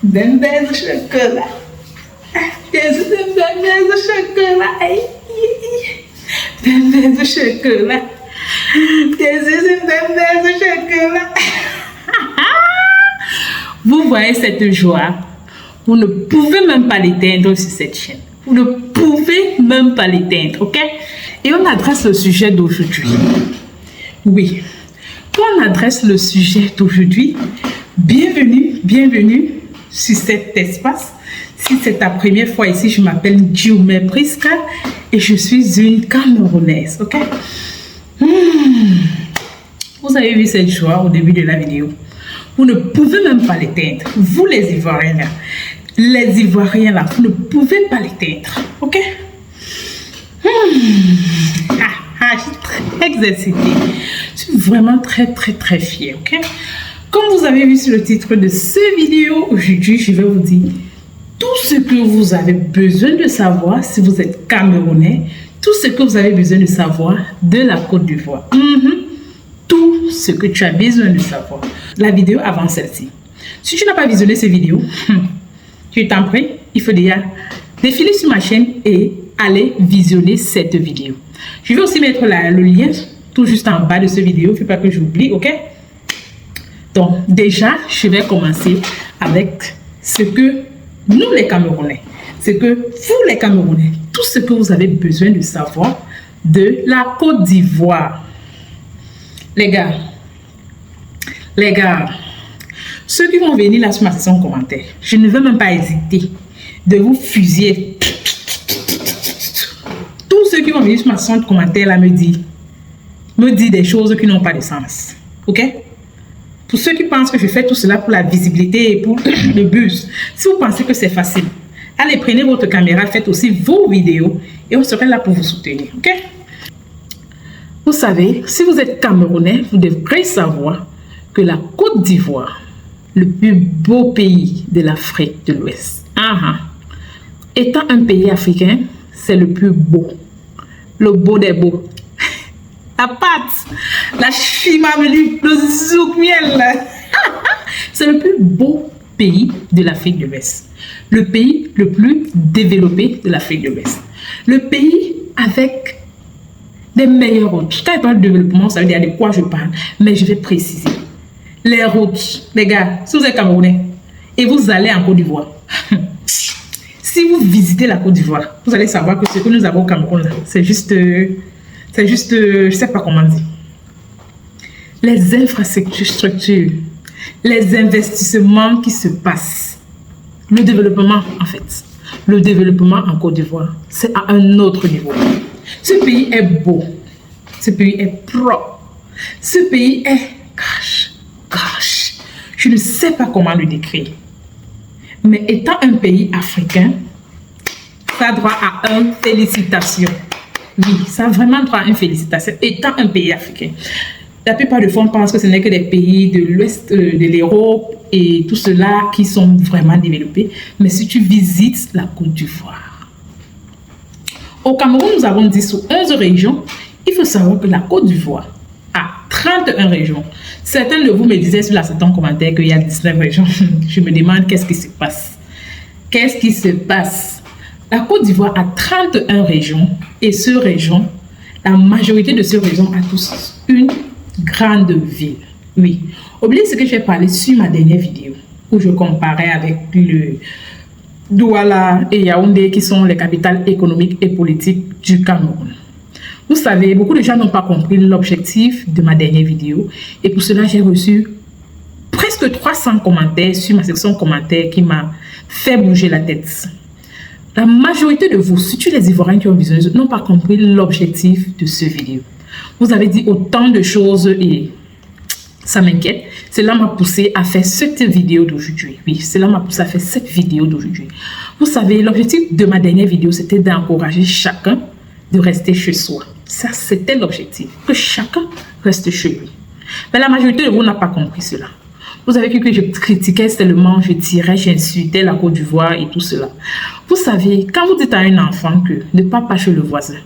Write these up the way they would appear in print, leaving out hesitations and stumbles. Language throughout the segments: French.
Bembé do chocolate. Qu'est-ce que bembé do chocolate? Bembé do chocolate. Qu'est-ce que bembé do chocolate? Vous voyez cette joie? Vous ne pouvez même pas l'éteindre sur cette chaîne. Vous ne pouvez même pas l'éteindre, ok? Et on adresse le sujet d'aujourd'hui. Oui, on adresse le sujet d'aujourd'hui. Bienvenue sur cet espace. Si c'est ta première fois ici, je m'appelle Dioumé Priska et je suis une Camerounaise, ok? Vous avez vu cette joie au début de la vidéo. Vous ne pouvez même pas l'éteindre. Vous les Ivoiriens là, vous ne pouvez pas l'éteindre, ok? Je suis très excitée. Je suis vraiment très fière, ok? Comme vous avez vu sur le titre de cette vidéo, aujourd'hui, je vais vous dire tout ce que vous avez besoin de savoir si vous êtes Camerounais, tout ce que vous avez besoin de savoir de la Côte d'Ivoire. Tout ce que tu as besoin de savoir. La vidéo avant celle-ci. Si tu n'as pas visionné cette vidéo, tu t'en prie, il faut déjà défiler sur ma chaîne et aller visionner cette vidéo. Je vais aussi mettre le lien tout juste en bas de cette vidéo, il ne faut pas que j'oublie, ok? Donc, déjà, je vais commencer avec ce que nous, les Camerounais, ce que vous, les Camerounais, tout ce que vous avez besoin de savoir de la Côte d'Ivoire. Les gars, ceux qui vont venir là sur ma section commentaire, je ne veux même pas hésiter de vous fusiller. Tous ceux qui vont venir sur ma section de commentaires là me disent des choses qui n'ont pas de sens. Ok? Pour ceux qui pensent que je fais tout cela pour la visibilité et pour le buzz, si vous pensez que c'est facile, allez, prenez votre caméra, faites aussi vos vidéos et on serait là pour vous soutenir. Ok? Vous savez, si vous êtes Camerounais, vous devrez savoir que la Côte d'Ivoire, le plus beau pays de l'Afrique de l'Ouest, étant un pays africain, c'est le plus beau. Le beau des beaux. La pâte, la chimamelu, le zouk miel. C'est le plus beau pays de l'Afrique de l'Ouest. Le pays le plus développé de l'Afrique de l'Ouest. Le pays avec des meilleures routes. Quand je parle de développement, ça veut dire de quoi je parle. Mais je vais préciser. Les routes, les gars, si vous êtes Camerounais et vous allez en Côte d'Ivoire, si vous visitez la Côte d'Ivoire, vous allez savoir que ce que nous avons au Cameroun, c'est juste, je ne sais pas comment dire. Les infrastructures, les investissements qui se passent, le développement en fait, le développement en Côte d'Ivoire, c'est à un autre niveau. Ce pays est beau, ce pays est propre, ce pays est cash. Je ne sais pas comment le décrire. Mais étant un pays africain, ça a droit à une félicitation. Oui, ça a vraiment droit à une félicitation, étant un pays africain. La plupart des fois, on pense que ce n'est que des pays de l'Ouest de l'Europe et tout cela qui sont vraiment développés. Mais si tu visites la Côte d'Ivoire, au Cameroun, nous avons 10 ou 11 régions. Il faut savoir que la Côte d'Ivoire a 31 régions. Certains de vous me disaient sur la section commentaire qu'il y a 19 régions. Je me demande qu'est-ce qui se passe. Qu'est-ce qui se passe? La Côte d'Ivoire a 31 régions et ces régions, la majorité de ces régions a tous une grande ville. Oui. Oubliez ce que j'ai parlé sur ma dernière vidéo où je comparais avec le Douala et Yaoundé qui sont les capitales économiques et politiques du Cameroun. Vous savez, beaucoup de gens n'ont pas compris l'objectif de ma dernière vidéo et pour cela, j'ai reçu presque 300 commentaires sur ma section commentaires qui m'a fait bouger la tête. La majorité de vous, surtout les Ivoiriens qui ont visionné, n'ont pas compris l'objectif de cette vidéo. Vous avez dit autant de choses et ça m'inquiète. Cela m'a poussé à faire cette vidéo d'aujourd'hui. Oui, cela m'a poussé à faire cette vidéo d'aujourd'hui. Vous savez, l'objectif de ma dernière vidéo, c'était d'encourager chacun de rester chez soi. Ça, c'était l'objectif, que chacun reste chez lui. Mais la majorité de vous n'a pas compris cela. Vous avez vu que je critiquais seulement, je tirais, j'insultais la Côte d'Ivoire et tout cela. Vous savez, quand vous dites à un enfant que ne part pas chez le voisin,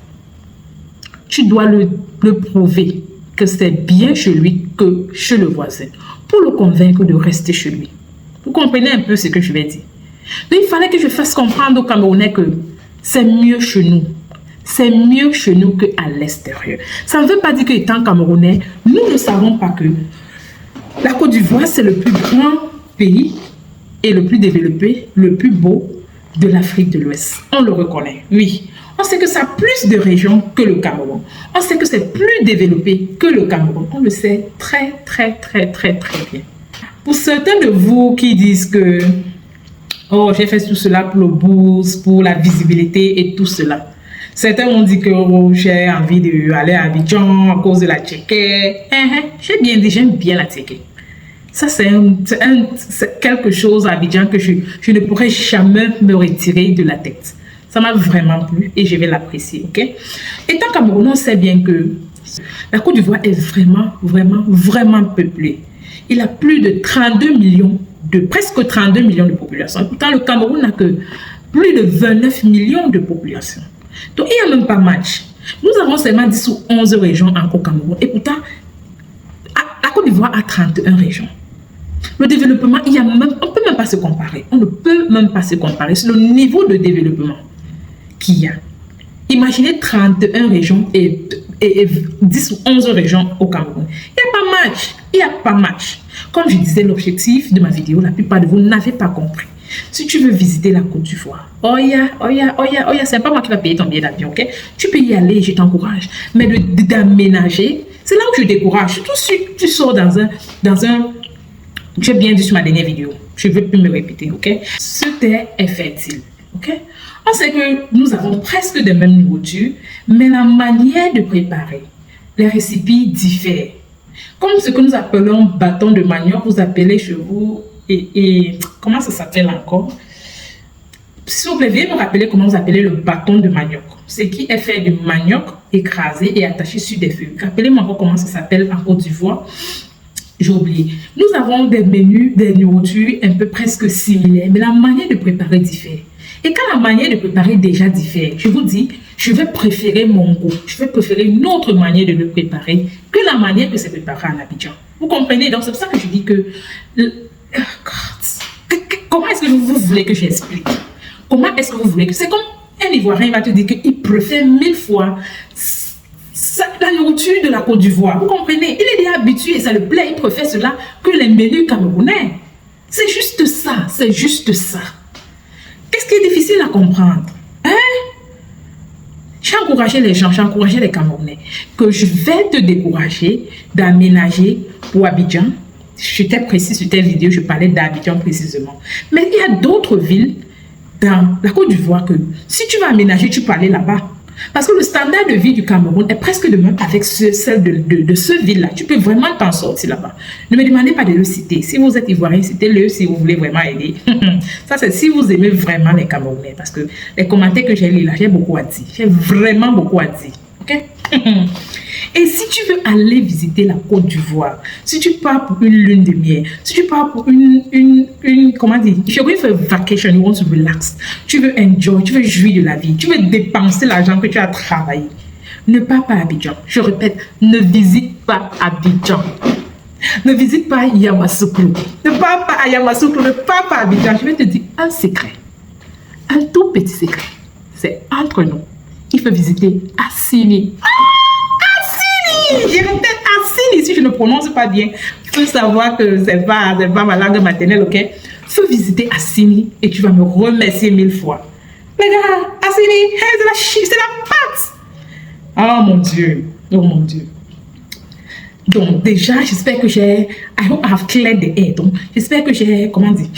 tu dois le prouver que c'est bien chez lui que chez le voisin, pour le convaincre de rester chez lui. Vous comprenez un peu ce que je vais dire. Donc, il fallait que je fasse comprendre aux Camerounais que c'est mieux chez nous. C'est mieux chez nous qu'à l'extérieur. Ça ne veut pas dire qu'étant Camerounais, nous ne savons pas que la Côte d'Ivoire, c'est le plus grand pays et le plus développé, le plus beau de l'Afrique de l'Ouest. On le reconnaît, oui. On sait que ça a plus de régions que le Cameroun. On sait que c'est plus développé que le Cameroun. On le sait très bien. Pour certains de vous qui disent que oh, j'ai fait tout cela pour le boost, pour la visibilité et tout cela. Certains m'ont dit que oh, j'ai envie d'aller à Abidjan à cause de la Tchéké. J'ai bien dit, j'aime bien la Tchéké. Ça, c'est quelque chose à Abidjan que je ne pourrais jamais me retirer de la tête. Ça m'a vraiment plu et je vais l'apprécier, ok? Étant Camerounais, on sait bien que la Côte d'Ivoire est vraiment peuplée. Il a plus de 32 millions, presque 32 millions de population. Pourtant, le Cameroun n'a que plus de 29 millions de population. Donc, il n'y a même pas match. Nous avons seulement 10 ou 11 régions au Cameroun. Et pourtant, la Côte d'Ivoire a 31 régions. Le développement, on ne peut même pas se comparer. On ne peut même pas se comparer. C'est le niveau de développement qu'il y a. Imaginez 31 régions et 10 ou 11 régions au Cameroun. Il n'y a pas match. Comme je disais, l'objectif de ma vidéo, la plupart de vous n'avez pas compris. Si tu veux visiter la Côte d'Ivoire, c'est pas moi qui va payer ton billet d'avion, ok? Tu peux y aller, je t'encourage. Mais d'aménager, c'est là où je décourage. Surtout si tu sors dans un j'ai bien dit sur ma dernière vidéo, je ne veux plus me répéter, ok? Ce thé est fertile, ok? On sait que nous avons presque de même nourriture, mais la manière de préparer, les récipes diffèrent. Comme ce que nous appelons bâton de manioc, vous appelez chez vous, et comment ça s'appelle encore? S'il vous plaît, veuillez me rappeler comment vous appelez le bâton de manioc. Ce qui est fait de manioc écrasé et attaché sur des feuilles. Rappelez-moi encore comment ça s'appelle en Côte d'Ivoire. J'ai oublié. Nous avons des menus, des nourritures un peu presque similaires, mais la manière de préparer diffère. Et quand la manière de préparer déjà diffère, je vous dis, je vais préférer mon goût. Je vais préférer une autre manière de le préparer que la manière que c'est préparé en Abidjan. Vous comprenez? Donc c'est pour ça que je dis que... Comment est-ce que vous voulez que j'explique? Comment est-ce que vous voulez que... C'est comme un Ivoirien va te dire qu'il préfère 1000 fois... la nourriture de la Côte d'Ivoire, vous comprenez? Il est déjà habitué et ça le plaît, il préfère cela que les menus camerounais. C'est juste ça, c'est juste ça. Qu'est-ce qui est difficile à comprendre? J'ai encouragé les gens, j'ai encouragé les Camerounais que je vais te décourager d'aménager pour Abidjan. J'étais précis sur telle vidéo, je parlais d'Abidjan précisément. Mais il y a d'autres villes dans la Côte d'Ivoire que si tu vas aménager, tu peux aller là-bas. Parce que le standard de vie du Cameroun est presque le même avec celle de ce ville-là. Tu peux vraiment t'en sortir là-bas. Ne me demandez pas de le citer. Si vous êtes Ivoirien, citez-le si vous voulez vraiment aider. Ça, c'est si vous aimez vraiment les Camerounais. Parce que les commentaires que j'ai lus là, j'ai beaucoup à dire. J'ai vraiment beaucoup à dire. Ok? Et si tu veux aller visiter la Côte d'Ivoire, si tu pars pour une lune de miel, si tu pars pour comment dire, if you're going for a vacation, you want to relax, tu veux enjoy, tu veux jouir de la vie, tu veux dépenser l'argent que tu as travaillé, ne pars pas à Abidjan. Je répète, ne visite pas Abidjan. Ne visite pas Yamoussoukro. Ne pars pas à Yamoussoukro, ne pars pas à Abidjan. Je vais te dire un secret, un tout petit secret. C'est entre nous. Il faut visiter Assini. Je répète Assini, si je ne prononce pas bien, il faut savoir que c'est pas ma langue maternelle, ok? Il faut visiter Assini et tu vas me remercier 1000 fois. Les gars, Assini, c'est la pâte. Oh mon Dieu, oh mon Dieu. Donc déjà, j'espère que j'ai, I hope I have cleared the air. Donc j'espère que j'ai, comment dire,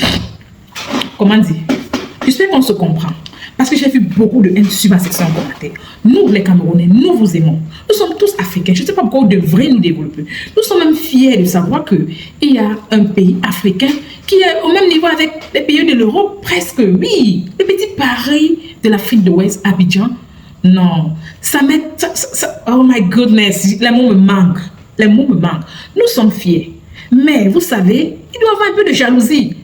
j'espère qu'on se comprend. Parce que j'ai vu beaucoup de haine sur ma section commentaire. Nous, les Camerounais, nous vous aimons. Nous sommes tous africains. Je ne sais pas pourquoi on devrait nous développer. Nous sommes même fiers de savoir qu'il y a un pays africain qui est au même niveau avec les pays de l'Europe, presque, oui. Le petit Paris de l'Afrique de l'Ouest, Abidjan. Non, oh my goodness, les mots me manquent. Les mots me manquent. Nous sommes fiers. Mais vous savez, il doit y avoir un peu de jalousie.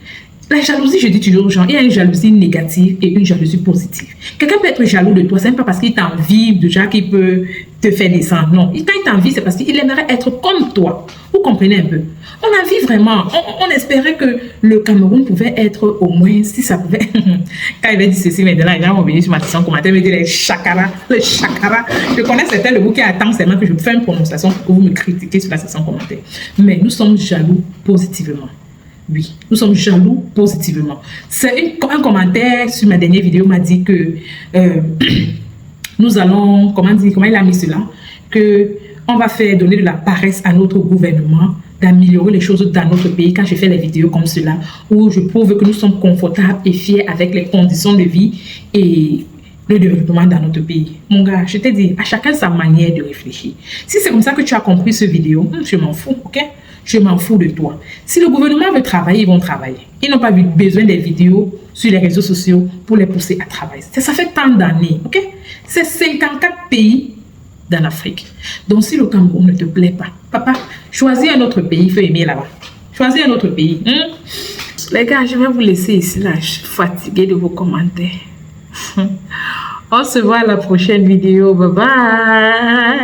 La jalousie, je dis toujours aux gens, il y a une jalousie négative et une jalousie positive. Quelqu'un peut être jaloux de toi, c'est même pas parce qu'il t'envie, déjà qu'il peut te fait descendre. Non, quand il t'envie, c'est parce qu'il aimerait être comme toi. Vous comprenez un peu? On a vu vraiment, on espérait que le Cameroun pouvait être au moins, si ça pouvait. Quand il va dire ceci, maintenant, les gens vont venir sur ma question commentaire, me dire les chakara. Je connais certains de vous qui attendent seulement que je fasse une prononciation pour que vous me critiquez sur la section commentaire. Mais nous sommes jaloux positivement. Oui, nous sommes jaloux positivement. C'est un commentaire sur ma dernière vidéo m'a dit que nous allons, comment il a mis cela, que on va faire donner de la paresse à notre gouvernement d'améliorer les choses dans notre pays. Quand je fais les vidéos comme cela, où je prouve que nous sommes confortables et fiers avec les conditions de vie et le développement dans notre pays. Mon gars, je te dis, à chacun sa manière de réfléchir. Si c'est comme ça que tu as compris ce vidéo, je m'en fous, ok? Je m'en fous de toi. Si le gouvernement veut travailler, ils vont travailler. Ils n'ont pas besoin des vidéos sur les réseaux sociaux pour les pousser à travailler. Ça fait tant d'années, ok? C'est 54 pays dans l'Afrique. Donc, si le Cameroun ne te plaît pas, papa, choisis un autre pays, il faut aimer là-bas. Choisis un autre pays. Les gars, je vais vous laisser ici, là. Je suis fatiguée de vos commentaires. On se voit à la prochaine vidéo. Bye bye.